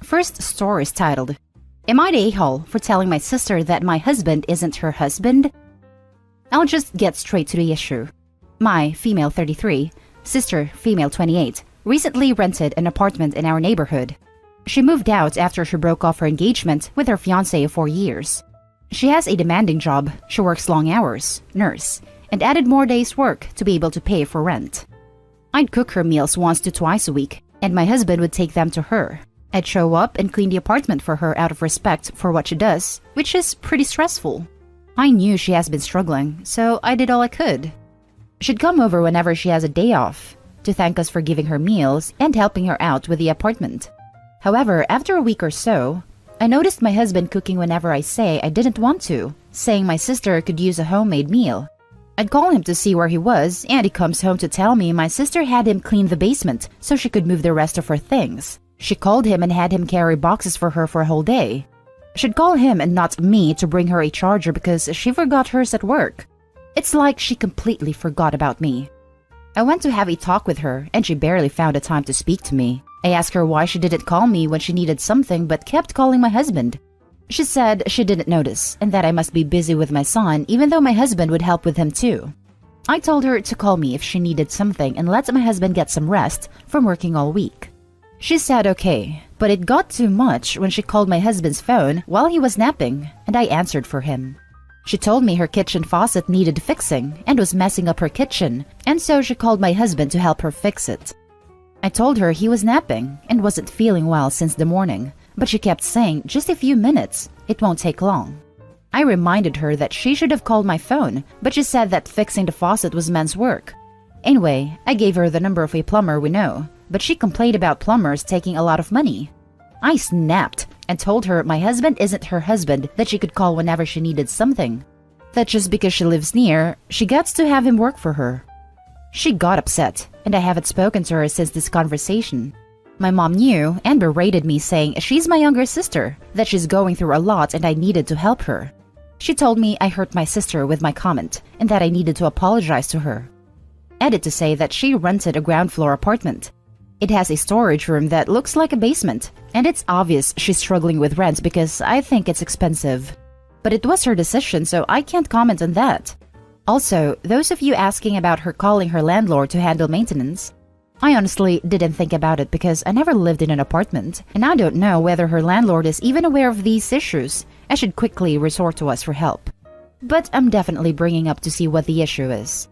First story is titled, Am I the a-hole for telling my sister that my husband isn't her husband? I'll just get straight to the issue. My, female 33, sister, female 28, recently rented an apartment in our neighborhood. She moved out after she broke off her engagement with her fiancé of 4 years. She has a demanding job, she works long hours, nurse, and added more days' work to be able to pay for rent. I'd cook her meals once to twice a week, and my husband would take them to her. I'd show up and clean the apartment for her out of respect for what she does, which is pretty stressful. I knew she has been struggling, so I did all I could. She'd come over whenever she has a day off, to thank us for giving her meals and helping her out with the apartment. However, after a week or so, I noticed my husband cooking whenever I say I didn't want to, saying my sister could use a homemade meal. I'd call him to see where he was, and he comes home to tell me my sister had him clean the basement so she could move the rest of her things. She called him and had him carry boxes for her for a whole day. She'd call him and not me to bring her a charger because she forgot hers at work. It's like she completely forgot about me. I went to have a talk with her, and she barely found a time to speak to me. I asked her why she didn't call me when she needed something but kept calling my husband. She said she didn't notice and that I must be busy with my son even though my husband would help with him too. I told her to call me if she needed something and let my husband get some rest from working all week. She said okay, but it got too much when she called my husband's phone while he was napping, and I answered for him. She told me her kitchen faucet needed fixing and was messing up her kitchen, and so she called my husband to help her fix it. I told her he was napping and wasn't feeling well since the morning, but she kept saying just a few minutes, it won't take long. I reminded her that she should have called my phone, but she said that fixing the faucet was men's work. Anyway, I gave her the number of a plumber we know, but she complained about plumbers taking a lot of money. I snapped and told her my husband isn't her husband that she could call whenever she needed something. That just because she lives near, she gets to have him work for her. She got upset, and I haven't spoken to her since this conversation. My mom knew and berated me saying she's my younger sister, that she's going through a lot and I needed to help her. She told me I hurt my sister with my comment and that I needed to apologize to her. Added to say that she rented a ground floor apartment. It has a storage room that looks like a basement, and it's obvious she's struggling with rent because I think it's expensive. But it was her decision, so I can't comment on that. Also, those of you asking about her calling her landlord to handle maintenance, I honestly didn't think about it because I never lived in an apartment, and I don't know whether her landlord is even aware of these issues. I should quickly resort to us for help. But I'm definitely bringing up to see what the issue is.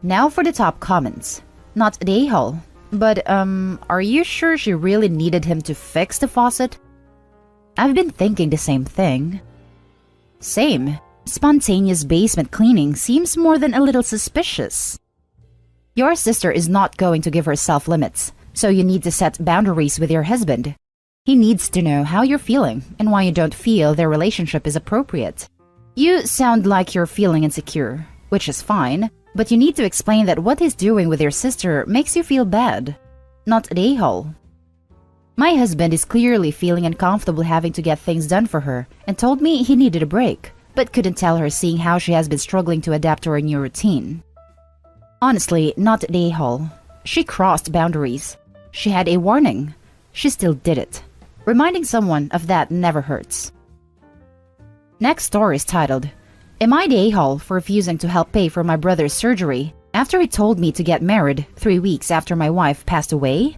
Now for the top comments. Not the a-hole, but are you sure she really needed him to fix the faucet? I've been thinking the same thing. Same. Spontaneous basement cleaning seems more than a little suspicious. Your sister is not going to give herself limits, so you need to set boundaries with your husband. He needs to know how you're feeling and why you don't feel their relationship is appropriate. You sound like you're feeling insecure, which is fine, but you need to explain that what he's doing with your sister makes you feel bad. Not the a-hole. My husband is clearly feeling uncomfortable having to get things done for her and told me he needed a break, but couldn't tell her seeing how she has been struggling to adapt to her new routine. Honestly, not the a-hole. She crossed boundaries. She had a warning. She still did it. Reminding someone of that never hurts. Next story is titled, Am I the a-hole for refusing to help pay for my brother's surgery after he told me to get married 3 weeks after my wife passed away?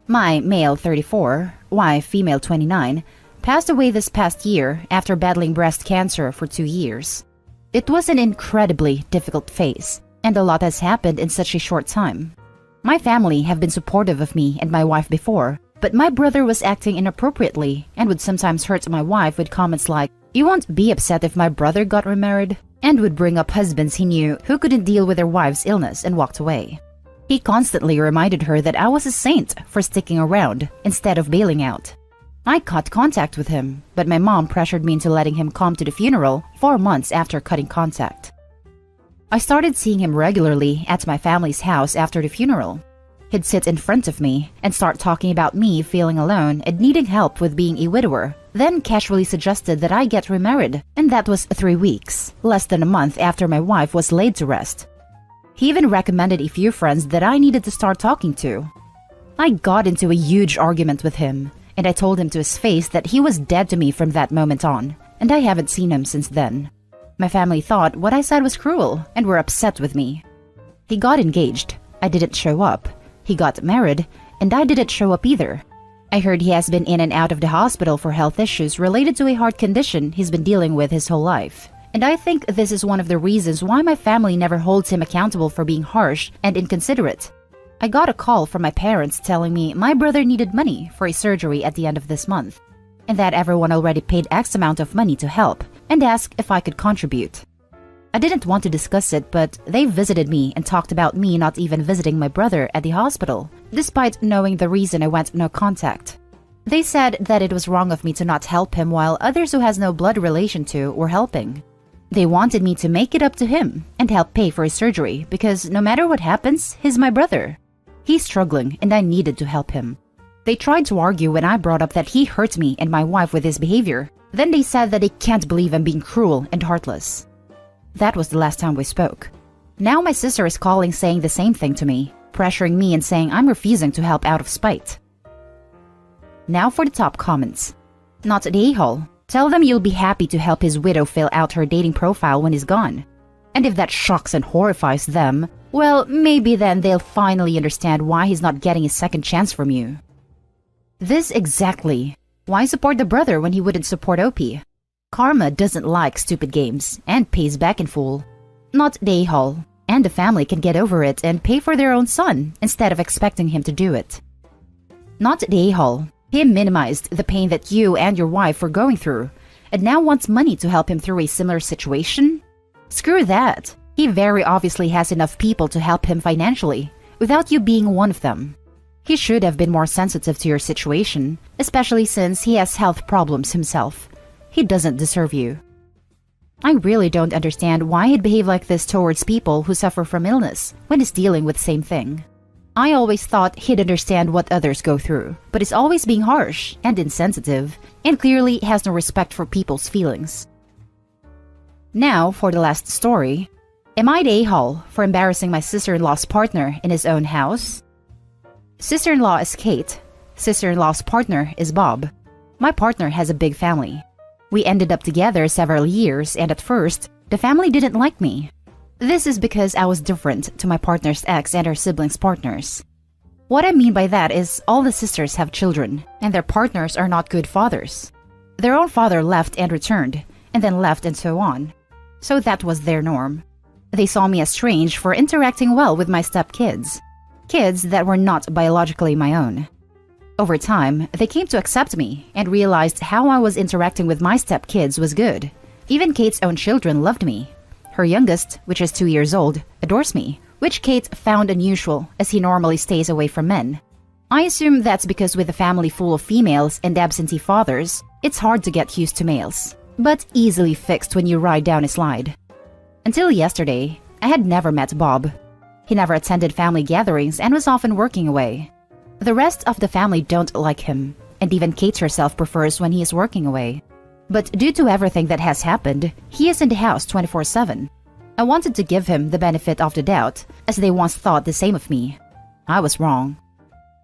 My, male 34, wife, female 29, passed away this past year after battling breast cancer for 2 years. It was an incredibly difficult phase, and a lot has happened in such a short time. My family have been supportive of me and my wife before, but my brother was acting inappropriately and would sometimes hurt my wife with comments like, "You won't be upset if my brother got remarried," and would bring up husbands he knew who couldn't deal with their wife's illness and walked away. He constantly reminded her that I was a saint for sticking around instead of bailing out. I cut contact with him, but my mom pressured me into letting him come to the funeral 4 months after cutting contact. I started seeing him regularly at my family's house after the funeral. He'd sit in front of me and start talking about me feeling alone and needing help with being a widower, then casually suggested that I get remarried, and that was 3 weeks, less than a month after my wife was laid to rest. He even recommended a few friends that I needed to start talking to. I got into a huge argument with him, and I told him to his face that he was dead to me from that moment on, and I haven't seen him since then. My family thought what I said was cruel and were upset with me. He got engaged. I didn't show up. He got married, and I didn't show up either. I heard he has been in and out of the hospital for health issues related to a heart condition he's been dealing with his whole life. And I think this is one of the reasons why my family never holds him accountable for being harsh and inconsiderate. I got a call from my parents telling me my brother needed money for a surgery at the end of this month, and that everyone already paid X amount of money to help, and asked if I could contribute. I didn't want to discuss it, but they visited me and talked about me not even visiting my brother at the hospital, despite knowing the reason I went no contact. They said that it was wrong of me to not help him while others who has no blood relation to were helping. They wanted me to make it up to him and help pay for his surgery because no matter what happens, he's my brother. He's struggling and I needed to help him. They tried to argue when I brought up that he hurt me and my wife with his behavior. Then they said that they can't believe I'm being cruel and heartless. That was the last time we spoke. Now my sister is calling saying the same thing to me, pressuring me and saying I'm refusing to help out of spite. Now for the top comments. Not the a-hole. Tell them you'll be happy to help his widow fill out her dating profile when he's gone. And if that shocks and horrifies them, well, maybe then they'll finally understand why he's not getting a second chance from you. This exactly. Why support the brother when he wouldn't support OP? Karma doesn't like stupid games and pays back in full. Not the a-hole. And the family can get over it and pay for their own son instead of expecting him to do it. Not the a-hole. He minimized the pain that you and your wife were going through, and now wants money to help him through a similar situation? Screw that. He very obviously has enough people to help him financially, without you being one of them. He should have been more sensitive to your situation, especially since he has health problems himself. He doesn't deserve you. I really don't understand why he'd behave like this towards people who suffer from illness when he's dealing with the same thing. I always thought he'd understand what others go through, but is always being harsh and insensitive, and clearly has no respect for people's feelings. Now, for the last story. Am I the a-hole for embarrassing my sister-in-law's partner in his own house? Sister-in-law is Kate. Sister-in-law's partner is Bob. My partner has a big family. We ended up together several years, and at first, the family didn't like me. This is because I was different to my partner's ex and her siblings' partners. What I mean by that is all the sisters have children, and their partners are not good fathers. Their own father left and returned, and then left and so on. So that was their norm. They saw me as strange for interacting well with my stepkids, kids that were not biologically my own. Over time, they came to accept me and realized how I was interacting with my stepkids was good. Even Kate's own children loved me. Her youngest, which is 2 years old, adores me, which Kate found unusual as he normally stays away from men. I assume that's because with a family full of females and absentee fathers, it's hard to get used to males, but easily fixed when you ride down a slide. Until yesterday, I had never met Bob. He never attended family gatherings and was often working away. The rest of the family don't like him, and even Kate herself prefers when he is working away. But due to everything that has happened, he is in the house 24/7. I wanted to give him the benefit of the doubt, as they once thought the same of me. I was wrong.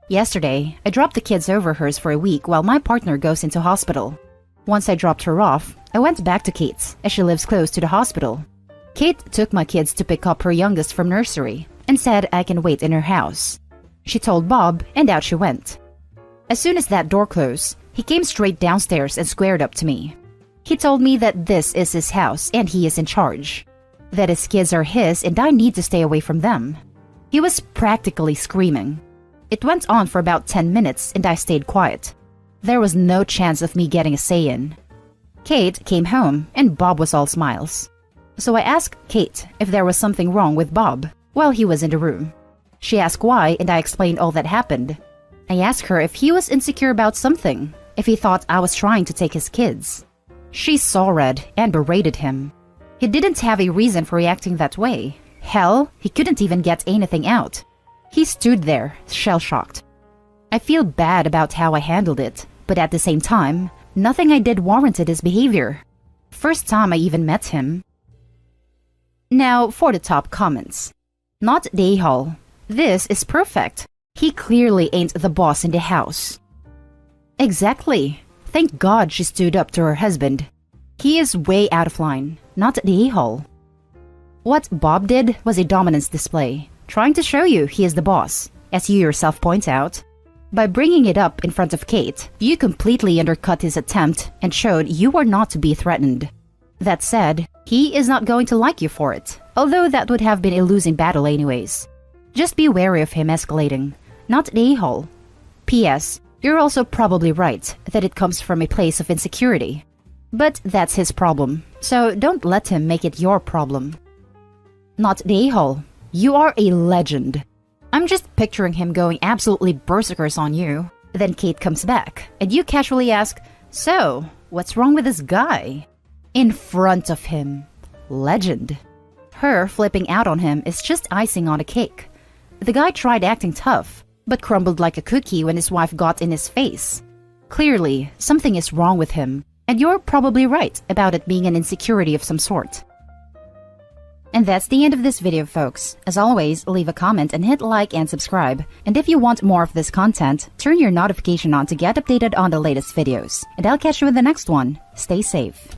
Yesterday, I dropped the kids over hers for a week while my partner goes into hospital. Once I dropped her off, I went back to Kate's, as she lives close to the hospital. Kate took my kids to pick up her youngest from nursery, and said I can wait in her house. She told Bob, and out she went. As soon as that door closed, he came straight downstairs and squared up to me. He told me that this is his house and he is in charge. That his kids are his and I need to stay away from them. He was practically screaming. It went on for about 10 minutes and I stayed quiet. There was no chance of me getting a say in. Kate came home and Bob was all smiles. So I asked Kate if there was something wrong with Bob while he was in the room. She asked why and I explained all that happened. I asked her if he was insecure about something, if he thought I was trying to take his kids. She saw red and berated him. He didn't have a reason for reacting that way. Hell, he couldn't even get anything out. He stood there, shell-shocked. I feel bad about how I handled it, but at the same time, nothing I did warranted his behavior. First time I even met him. Now for the top comments. Not the a-hole. This is perfect. He clearly ain't the boss in the house. Exactly. Thank God she stood up to her husband. He is way out of line, not the a-hole. What Bob did was a dominance display, trying to show you he is the boss, as you yourself point out. By bringing it up in front of Kate, you completely undercut his attempt and showed you are not to be threatened. That said, he is not going to like you for it, although that would have been a losing battle anyways. Just be wary of him escalating, not the a-hole. P.S. You're also probably right that it comes from a place of insecurity. But that's his problem, so don't let him make it your problem. Not the a-hole. You are a legend. I'm just picturing him going absolutely berserkers on you. Then Kate comes back, and you casually ask, "So, what's wrong with this guy?" In front of him. Legend. Her flipping out on him is just icing on the cake. The guy tried acting tough, but crumbled like a cookie when his wife got in his face. Clearly, something is wrong with him, and you're probably right about it being an insecurity of some sort. And that's the end of this video, folks. As always, leave a comment and hit like and subscribe. And if you want more of this content, turn your notification on to get updated on the latest videos. And I'll catch you in the next one. Stay safe.